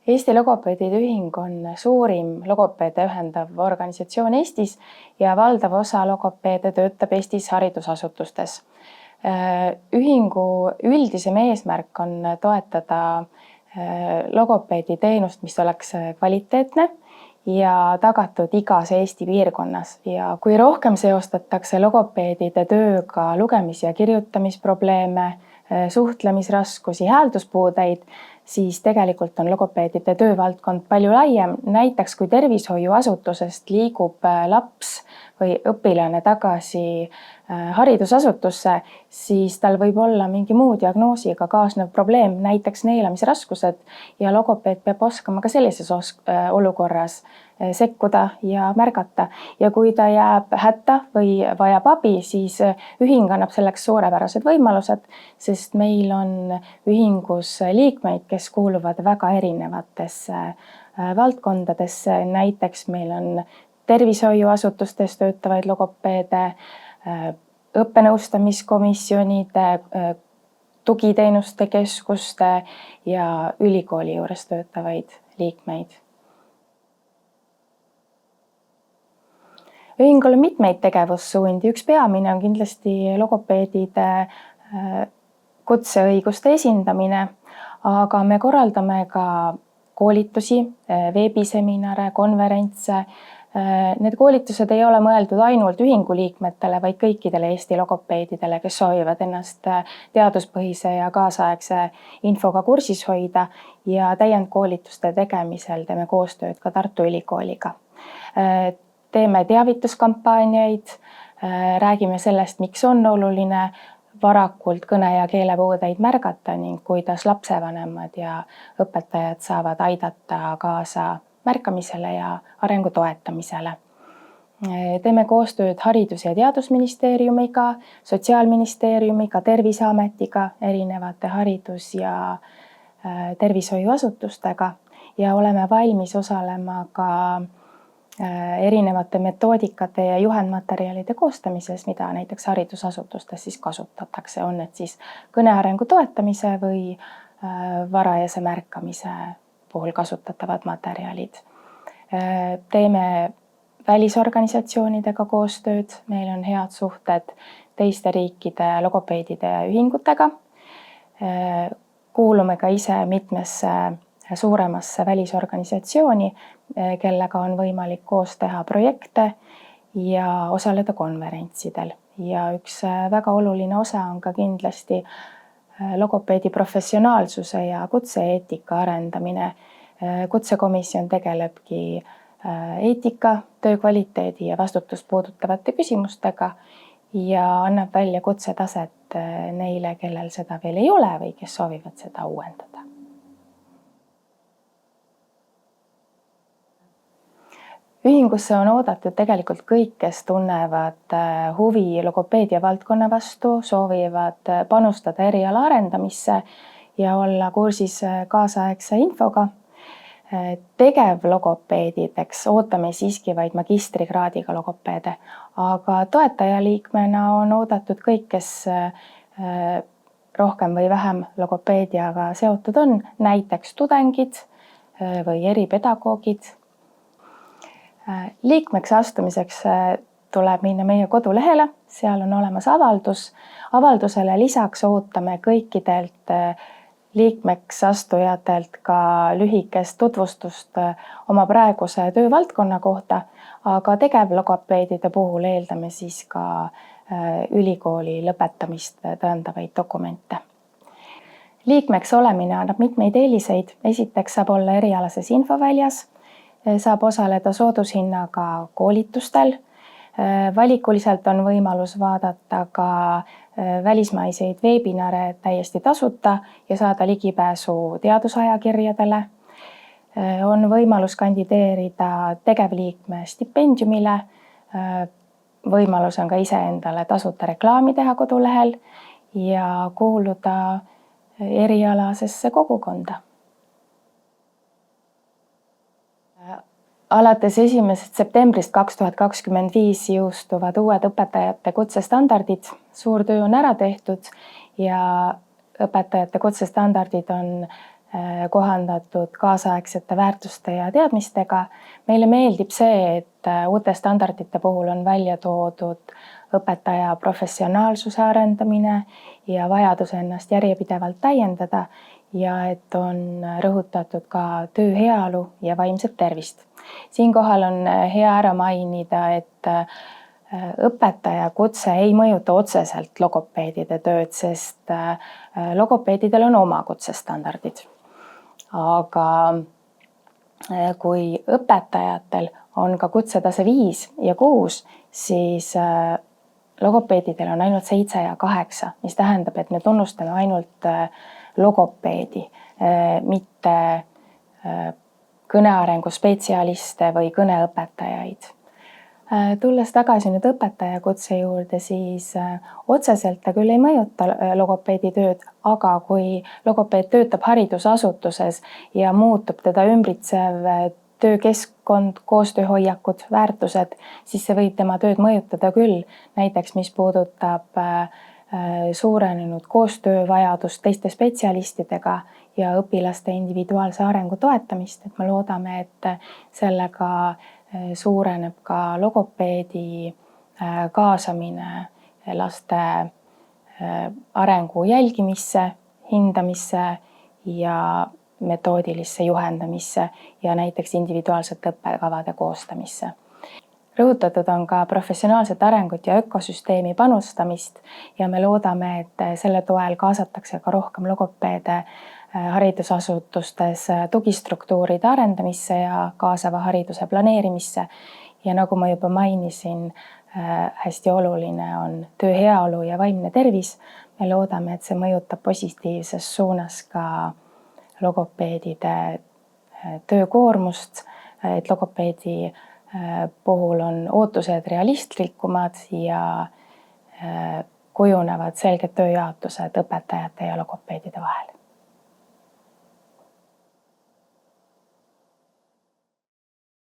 Eesti Logopeedide Ühing on suurim logopeede ühendav organisatsioon Eestis ja valdav osa logopeede töötab Eestis haridusasutustes. Ühingu üldisem eesmärk on toetada logopeedi teenust, mis oleks kvaliteetne ja tagatud igas Eesti piirkonnas. Ja kui rohkem seostatakse logopeedide tööga lugemis- ja kirjutamisprobleeme, suhtlemisraskusi, häälduspuudeid, siis tegelikult on logopeedide töövaldkond palju laiem. Näiteks kui tervishoiuasutusest liigub laps või õpilane tagasi haridusasutusse, siis tal võib olla mingi muu diagnoosiga kaasnev probleem, näiteks neelamisraskused, ja logopeed peab oskama ka sellises olukorras sekkuda ja märgata. Ja kui ta jääb hätta või vajab abi, siis ühing annab selleks suurepärased võimalused, sest meil on ühingus liikmeid, kes kuuluvad väga erinevatesse valdkondadesse. Näiteks meil on tervishoiuasutustes töötavaid logopeede, õppenõustamiskomisjonide, tugiteenuste keskuste ja ülikooli juures töötavaid liikmeid. Ühingul on mitmeid tegevussuundi. Üks peamine on kindlasti logopeedide kutseõiguste esindamine, aga me korraldame ka koolitusi, veebiseminare, konverentse. Need koolitused ei ole mõeldud ainult ühingu liikmetele, vaid kõikidele Eesti logopeedidele, kes soovivad ennast teaduspõhise ja kaasaegse infoga kursis hoida, ja täiendkoolituste tegemisel teeme koostööd ka Tartu Ülikooliga. Teeme teavituskampaaniaid, räägime sellest, miks on oluline varakult kõne- ja keelepuudeid märgata ning kuidas lapsevanemad ja õpetajad saavad aidata kaasa märkamisele ja arengu toetamisele. Teeme koostööd Haridus- ja Teadusministeeriumiga, Sotsiaalministeeriumiga, Terviseametiga, erinevate haridus- ja tervishoiuasutustega ja oleme valmis osalema ka erinevate metoodikate ja juhendmaterjalide koostamises, mida näiteks haridusasutustes siis kasutatakse, on need siis kõnearengu toetamise või varajase märkamise puhul kasutatavad materjalid. Teeme välisorganisatsioonidega koostööd, meil on head suhted teiste riikide logopeedide ühingutega. Kuulume ka ise mitmesse suuremasse välisorganisatsiooni, kellega on võimalik koos teha projekte ja osaleda konverentsidel. Ja üks väga oluline osa on ka kindlasti logopeedi professionaalsuse ja kutse-eetika arendamine. Kutsekomisjon tegelebki eetika, töö kvaliteedi ja vastutust puudutavate küsimustega ja annab välja kutsetaset neile, kellel seda veel ei ole või kes soovivad seda uuendada. Ühingusse on oodatud tegelikult kõik, kes tunnevad huvi logopeedia valdkonna vastu, soovivad panustada eriala arendamisse ja olla kursis kaasaegse infoga. Tegevlogopeedideks ootame siiski vaid magistrikraadiga logopeede, aga toetajaliikmena on oodatud kõik, kes rohkem või vähem logopeediaga seotud on, näiteks tudengid või eripedagoogid. Liikmeks astumiseks tuleb minna meie kodulehele, seal on olemas avaldus. Avaldusele lisaks ootame kõikidelt liikmeks astujatelt ka lühikest tutvustust oma praeguse töövaldkonna kohta, aga tegevlogopeedide puhul eeldame siis ka ülikooli lõpetamist tõendavaid dokumente. Liikmeks olemine annab mitmeid eeliseid. Esiteks saab olla erialases infoväljas, saab osaleda soodushinnaga koolitustel. Valikuliselt on võimalus vaadata ka välismaiseid veebinare täiesti tasuta ja saada ligipääsu teadusajakirjadele. On võimalus kandideerida tegevliikme stipendiumile. Võimalus on ka iseendale tasuta reklaami teha kodulehel ja kuuluda erialasesse kogukonda. Alates 1. septembrist 2025 jõustuvad uued õpetajate kutsestandardid. Suur töö on ära tehtud ja õpetajate kutsestandardid on kohandatud kaasaegsete väärtuste ja teadmistega. Meile meeldib see, et uute standardite puhul on välja toodud õpetaja professionaalsuse arendamine ja vajadus ennast järjepidevalt täiendada ja et on rõhutatud ka töö heaolu ja vaimset tervist. Siinkohal on hea ära mainida, et õpetaja kutse ei mõjuta otseselt logopeedide tööd, sest logopeedidel on oma kutsestandardid. Aga kui õpetajatel on ka kutsetase 5 ja 6, siis logopeedidel on ainult 7 ja 8, mis tähendab, et me tunnustame ainult logopeedi, mitte kõnearengu spetsialiste või kõneõpetajaid. Tulles tagasi nüüd õpetaja kutse juurde, siis otseselt ta küll ei mõjuta logopeedi tööd, aga kui logopeed töötab haridusasutuses ja muutub teda ümbritsev töökeskkond, koostööhoiakud, väärtused, siis see võib tema tööd mõjutada küll. Näiteks, mis puudutab suurenenud koostöövajadust teiste spetsialistidega ja õpilaste individuaalse arengu toetamist, et me loodame, et sellega suureneb ka logopeedi kaasamine laste arengu jälgimisse, hindamisse ja metoodilisse juhendamisse ja näiteks individuaalsete õppekavade koostamisse. Rõhutatud on ka professionaalset arengut ja ökosüsteemi panustamist ja me loodame, et selle toel kaasatakse ka rohkem logopeede haridusasutustes tugistruktuuride arendamisse ja kaasava hariduse planeerimisse. Ja nagu ma juba mainisin, hästi oluline on töö heaolu ja vaimne tervis. Me loodame, et see mõjutab positiivses suunas ka logopeedide töökoormust, et logopeedi puhul on ootused realistlikumad ja kujunevad selged tööjaotused õpetajate ja logopeedide vahel.